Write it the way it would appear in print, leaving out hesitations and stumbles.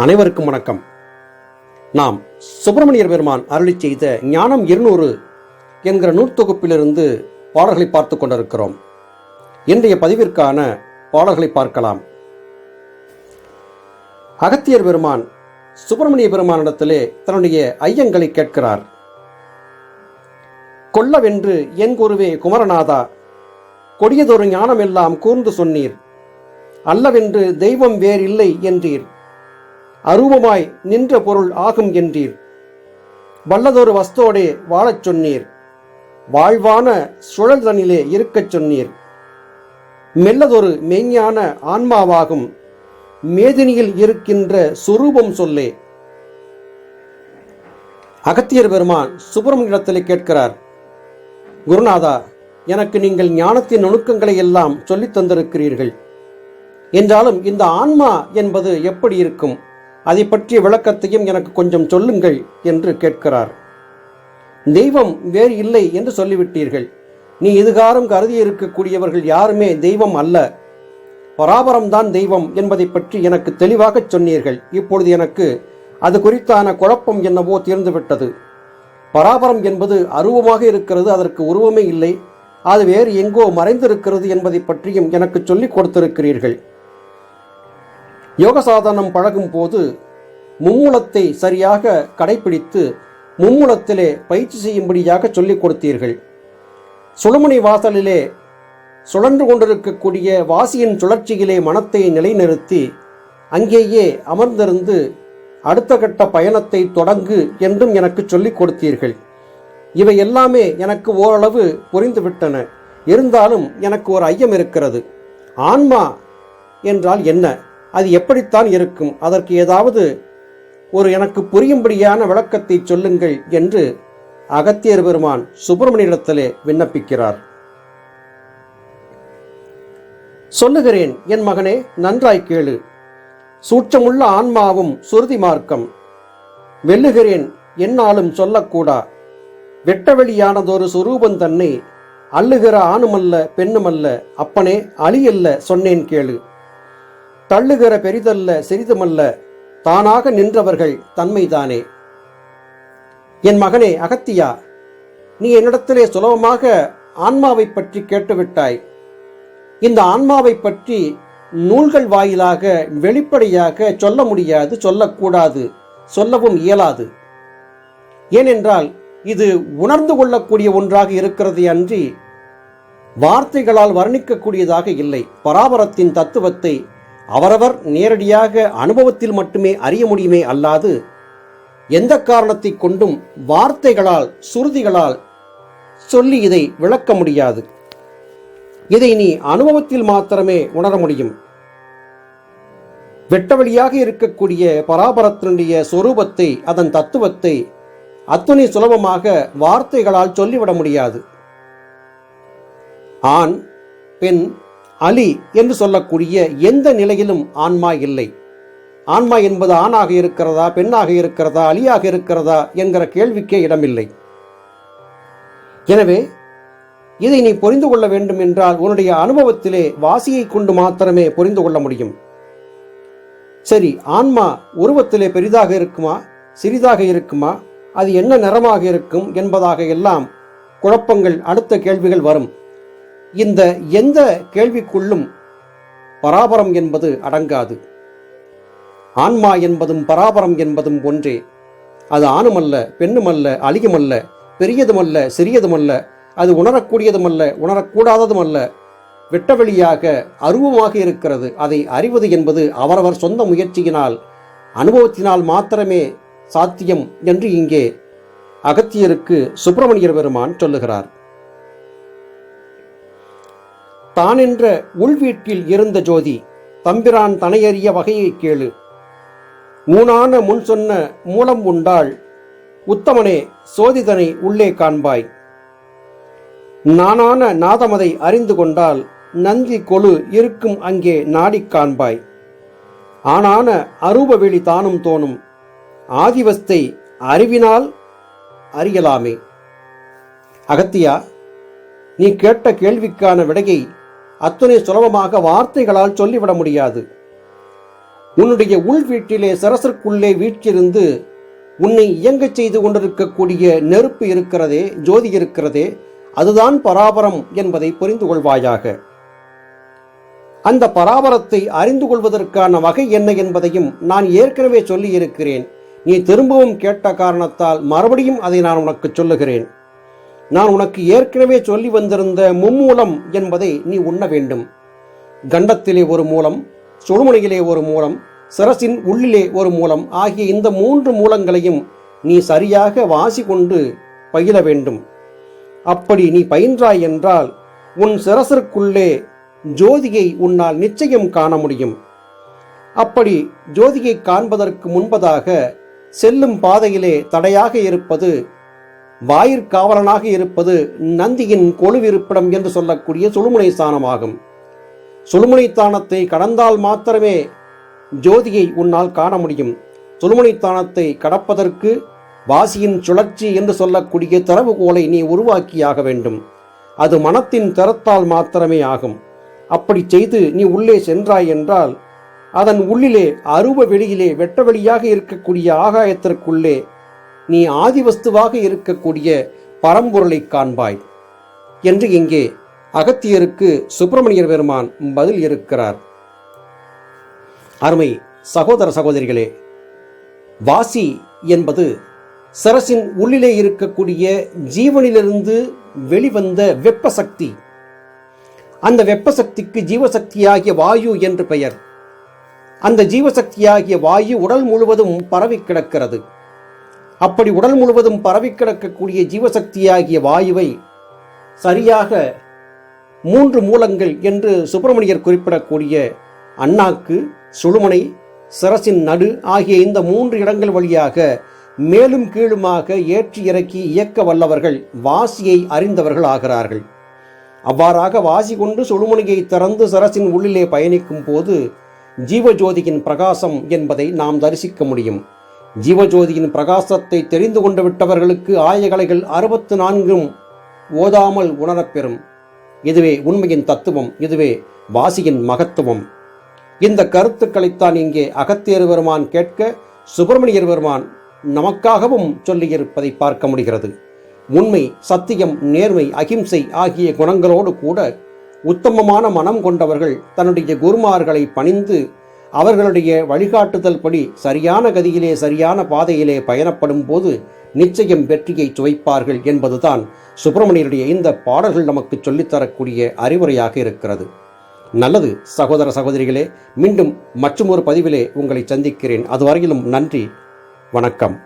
அனைவருக்கும் வணக்கம். நாம் சுப்பிரமணியர் பெருமான் அருளிச் செய்த ஞானம் 200 என்கிற நூற்தொகுப்பிலிருந்து பாடல்களை பார்த்து கொண்டிருக்கிறோம். இன்றைய பதிவிற்கான பாடல்களை பார்க்கலாம். அகத்தியர் பெருமான் சுப்பிரமணிய பெருமானிடத்திலே தன்னுடைய ஐயங்களை கேட்கிறார். கொல்லவென்று என் குருவே குமரநாதா, கொடியதொரு ஞானம் எல்லாம் கூர்ந்து சொன்னீர். அல்லவென்று தெய்வம் வேறில்லை என்றீர். அரூபமாய் நின்ற பொருள் ஆகும் என்றீர். வல்லதொரு வஸ்தோடே வாழச் சொன்னீர். வாழ்வான சுழல் தனிலே இருக்கச் சொன்னீர். மெல்லதொரு மெய்ஞான ஆன்மாவாகும் மேதினியில் இருக்கின்ற சுரூபம் சொல்லே. அகத்தியர் பெருமான் சுப்பிரமணியத்திலே கேட்கிறார், குருநாதா, எனக்கு நீங்கள் ஞானத்தின் நுணுக்கங்களை எல்லாம் சொல்லித் தந்திருக்கிறீர்கள். என்றாலும் இந்த ஆன்மா என்பது எப்படி இருக்கும், அதை பற்றிய விளக்கத்தையும் எனக்கு கொஞ்சம் சொல்லுங்கள் என்று கேட்கிறார். தெய்வம் வேறு இல்லை என்று சொல்லிவிட்டீர்கள். நீ இதுகாரம் கருதி இருக்கக்கூடியவர்கள் யாருமே தெய்வம் அல்ல, பராபரம்தான் தெய்வம் என்பதை பற்றி எனக்கு தெளிவாக சொன்னீர்கள். இப்பொழுது எனக்கு அது குறித்தான குழப்பம் என்னவோ தீர்ந்துவிட்டது. பராபரம் என்பது அருவமாக இருக்கிறது, அதற்கு உருவமே இல்லை, அது வேறு எங்கோ மறைந்திருக்கிறது என்பதை பற்றியும் எனக்கு சொல்லிக் கொடுத்திருக்கிறீர்கள். யோக சாதனம் பழகும் போது மும்மூலத்தை சரியாக கடைபிடித்து மும்மூலத்திலே பயிற்சி செய்யும்படியாக சொல்லிக் கொடுத்தீர்கள். சுழுமுனை வாசலிலே சுழன்று கொண்டிருக்கக்கூடிய வாசியின் சுழற்சியிலே மனத்தை நிலைநிறுத்தி அங்கேயே அமர்ந்திருந்து அடுத்த கட்ட பயணத்தை தொடங்கு என்றும் எனக்கு சொல்லிக் கொடுத்தீர்கள். இவை எல்லாமே எனக்கு ஓரளவு புரிந்துவிட்டன. இருந்தாலும் எனக்கு ஒரு ஐயம் இருக்கிறது. ஆன்மா என்றால் என்ன, அது எப்படித்தான் இருக்கும், அதற்கு ஏதாவது ஒரு எனக்கு புரியும்படியான விளக்கத்தை சொல்லுங்கள் என்று அகத்தியர் பெருமான் சுப்பிரமணியத்திலே விண்ணப்பிக்கிறார். சொல்லுகிறேன் என் மகனே, நன்றாய் கேளு. சூட்சமுள்ள ஆன்மாவும் சுருதி மார்க்கம் வெல்லுகிறேன் என்னாலும் சொல்லக்கூடா. வெட்டவெளியானதொரு சுரூபம் தன்னை அள்ளுகிற ஆணுமல்ல பெண்ணுமல்ல, அப்பனே அழியல்ல சொன்னேன் கேளு. தள்ளுகிற பெரிதல்ல சிறிதுமல்ல, தானாக நின்றவர்கள் தன்மைதானே. என் மகனே அகத்தியா, நீ என்னிடத்திலே சுலபமாக ஆன்மாவை பற்றி கேட்டுவிட்டாய். இந்த ஆன்மாவை பற்றி நூல்கள் வாயிலாக வெளிப்படையாக சொல்ல முடியாது, சொல்லக்கூடாது, சொல்லவும் இயலாது. ஏனென்றால் இது உணர்ந்து கொள்ளக்கூடிய ஒன்றாக இருக்கிறது அன்றி வார்த்தைகளால் வர்ணிக்கக்கூடியதாக இல்லை. பராபரத்தின் தத்துவத்தை அவரவர் நேரடியாக அனுபவத்தில் மட்டுமே அறிய முடியுமே அல்லாது எந்த காரணத்தை கொண்டும் வார்த்தைகளால் சுருதிகளால் சொல்லி இதை விளக்க முடியாது. இதை நீ அனுபவத்தில் மாத்திரமே உணர முடியும். வெட்டவெளியாக இருக்கக்கூடிய பராபரத்தினுடைய சொரூபத்தை, அதன் தத்துவத்தை அத்துணை சுலபமாக வார்த்தைகளால் சொல்லிவிட முடியாது. ஆண் பெண் அலி என்று சொல்லக்கூடிய எந்த நிலையிலும் ஆன்மா இல்லை. ஆன்மா என்பது ஆணாக இருக்கிறதா, பெண்ணாக இருக்கிறதா, அலியாக இருக்கிறதா என்கிற கேள்விக்கே இடமில்லை. எனவே இதை நீ புரிந்து கொள்ள வேண்டும் என்றால் உன்னுடைய அனுபவத்திலே வாசியை கொண்டு மாத்திரமே புரிந்து கொள்ள முடியும். சரி, ஆன்மா உருவத்திலே பெரிதாக இருக்குமா, சிறிதாக இருக்குமா, அது என்ன நிறமாக இருக்கும் என்பதாக எல்லாம் குழப்பங்கள், அடுத்த கேள்விகள் வரும். இந்த எந்த கேள்விக்குள்ளும் பராபரம் என்பது அடங்காது. ஆன்மா என்பதும் பராபரம் என்பதும் ஒன்றே. அது ஆணுமல்ல பெண்ணுமல்ல, அழியுமல்ல, பெரியதுமல்ல சிறியதுமல்ல, அது உணரக்கூடியதுமல்ல உணரக்கூடாததுமல்ல, வெட்டவெளியாக அருவமாக இருக்கிறது. அதை அறிவது என்பது அவரவர் சொந்த முயற்சியினால் அனுபவத்தினால் மாத்திரமே சாத்தியம் என்று இங்கே அகத்தியருக்கு சுப்பிரமணியர் பெருமான் சொல்லுகிறார். தானென்ற உள்வீட்டில் இருந்த ஜோதி தம்பிரான் தனையறிய வகையை கேளு. ஊனான முன் சொன்ன மூலம் உண்டாள் உத்தமனே, சோதிதனை உள்ளே காண்பாய். நானான நாதமதை அறிந்து கொண்டால் நந்தி கொழு இருக்கும் அங்கே நாடிக் காண்பாய். ஆனான அரூபவெளி தானும் தோணும் ஆதிவஸ்தை அறிவினால் அறியலாமே. அகத்தியா, நீ கேட்ட கேள்விக்கான விடையை அத்துணை சுலபமாக வார்த்தைகளால் சொல்லிவிட முடியாது. உன்னுடைய உள் வீட்டிலே சரசற்குள்ளே வீற்றிருந்து உன்னை இயங்கச் செய்து கொண்டிருக்கக்கூடிய நெருப்பு இருக்கிறதே, ஜோதி இருக்கிறதே, அதுதான் பராபரம் என்பதை புரிந்து கொள்வாயாக. அந்த பராபரத்தை அறிந்து கொள்வதற்கான வகை என்ன என்பதையும் நான் ஏற்கனவே சொல்லி இருக்கிறேன். நீ திரும்பவும் கேட்ட காரணத்தால் மறுபடியும் அதை நான் உனக்கு சொல்லுகிறேன். நான் உனக்கு ஏற்கனவே சொல்லி வந்திருந்த மும்மூலம் என்பதை நீ உண்ண வேண்டும். கண்டத்திலே ஒரு மூலம், சுழுமுனையிலே ஒரு மூலம், சிரசின் உள்ளிலே ஒரு மூலம் ஆகிய இந்த 3 மூலங்களையும் நீ சரியாக வாசி கொண்டு பயில வேண்டும். அப்படி நீ பயின்றாய் என்றால் உன் சிரசிற்குள்ளே ஜோதியை உன்னால் நிச்சயம் காண முடியும். அப்படி ஜோதியை காண்பதற்கு முன்பதாக செல்லும் பாதையிலே தடையாக இருப்பது, வாயிற்காவலனாக இருப்பது நந்தியின் கொலுவிருப்பிடம் என்று சொல்லக்கூடிய சுழுமுனை ஸ்தானமாகும். சுழுமுனை ஸ்தானத்தை கடந்தால் மாத்திரமே ஜோதியை உன்னால் காண முடியும். சுழுமுனை ஸ்தானத்தை கடப்பதற்கு வாசியின் சுழற்சி என்று சொல்லக்கூடிய திறவுகோலை நீ உருவாக்கியாக வேண்டும். அது மனத்தின் திறத்தால் மாத்திரமே ஆகும். அப்படி செய்து நீ உள்ளே சென்றாய் என்றால் அதன் உள்ளிலே அருவ வெளியிலே வெட்ட வெளியாக இருக்கக்கூடிய ஆகாயத்திற்குள்ளே நீ ஆதிவஸ்துவாக இருக்கக்கூடிய பரம்பொருளை காண்பாய் என்று இங்கே அகத்தியருக்கு சுப்பிரமணியர் பெருமான் பதில் இருக்கிறார். அருமை சகோதர சகோதரிகளே, வாசி என்பது சரசின் உள்ளிலே இருக்கக்கூடிய ஜீவனிலிருந்து வெளிவந்த வெப்ப சக்தி. அந்த வெப்ப சக்திக்கு ஜீவசக்தியாகிய வாயு என்று பெயர். அந்த ஜீவசக்தியாகிய வாயு உடல் முழுவதும் பரவி கிடக்கிறது. அப்படி உடல் முழுவதும் பரவி கிடக்கக்கூடிய ஜீவசக்தியாகிய வாயுவை சரியாக 3 மூலங்கள் என்று சுப்பிரமணியர் குறிப்பிடக்கூடிய அண்ணாக்கு, சுழுமுனை, சிரசின் நடு ஆகிய இந்த 3 இடங்கள் வழியாக மேலும் கீழுமாக ஏற்றி இறக்கி இயக்க வல்லவர்கள் வாசியை அறிந்தவர்கள் ஆகிறார்கள். அவ்வாறாக வாசி கொண்டு சுழுமுனையை திறந்து சரசின் உள்ளிலே பயணிக்கும் போது ஜீவஜோதியின் பிரகாசம் என்பதை நாம் தரிசிக்க முடியும். ஜீவஜோதியின் பிரகாசத்தை தெரிந்து கொண்டு விட்டவர்களுக்கு ஆயகலைகள் 64 ஓதாமல் உணரப்பெறும். இதுவே உண்மையின் தத்துவம். இதுவே வாசியின் மகத்துவம். இந்த கருத்துக்களைத்தான் இங்கே அகத்தியர் பெருமான் கேட்க சுப்பிரமணியர் பெருமான் நமக்காகவும் சொல்லியிருப்பதை பார்க்க முடிகிறது. உண்மை, சத்தியம், நேர்மை, அகிம்சை ஆகிய குணங்களோடு கூட உத்தமமான மனம் கொண்டவர்கள் தன்னுடைய குருமார்களை பணிந்து அவர்களுடைய வழிகாட்டுதல் படி சரியான கதியிலே சரியான பாதையிலே பயணப்படும் போது நிச்சயம் வெற்றியை சுவைப்பார்கள் என்பதுதான் சுப்பிரமணியருடைய இந்த பாடல்கள் நமக்கு சொல்லித்தரக்கூடிய அறிவுரையாக இருக்கிறது. நல்லது சகோதர சகோதரிகளே, மீண்டும் மற்றுமொரு பதிவிலே உங்களை சந்திக்கிறேன். அதுவரையிலும் நன்றி, வணக்கம்.